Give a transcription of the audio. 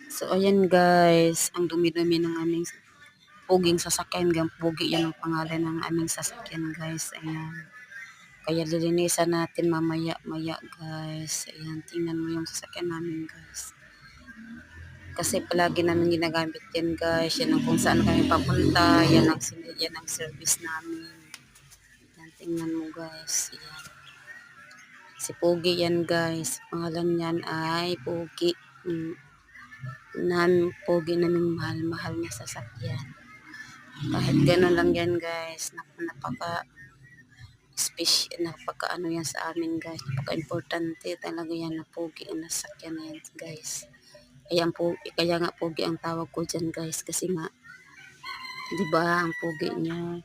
So ayan guys, ang dumi-dumi ng aming puging sasakyan. Pugi yan ang pangalan ng aming sasakyan guys. Ayan. Kaya lilinisan natin mamaya-maya guys. Ayan, tingnan mo yung sasakyan namin guys. Kasi palagi namin ginagamit yan guys. Yan ang kung saan kami papunta. Yan ang service namin. Ayan, tingnan mo guys. Ayan. Si Pogi yan guys. Pangalan niyan ay Pogi. Pogi naming mahal-mahal na sasakyan. Kahit gano'n lang yan guys. Napaka ano yan sa amin guys. Napaka importante talaga yan na Pogi ang nasakyan na yan guys. Kaya nga Pogi ang tawag ko dyan guys. Kasi nga, di ba ang Pogi niya.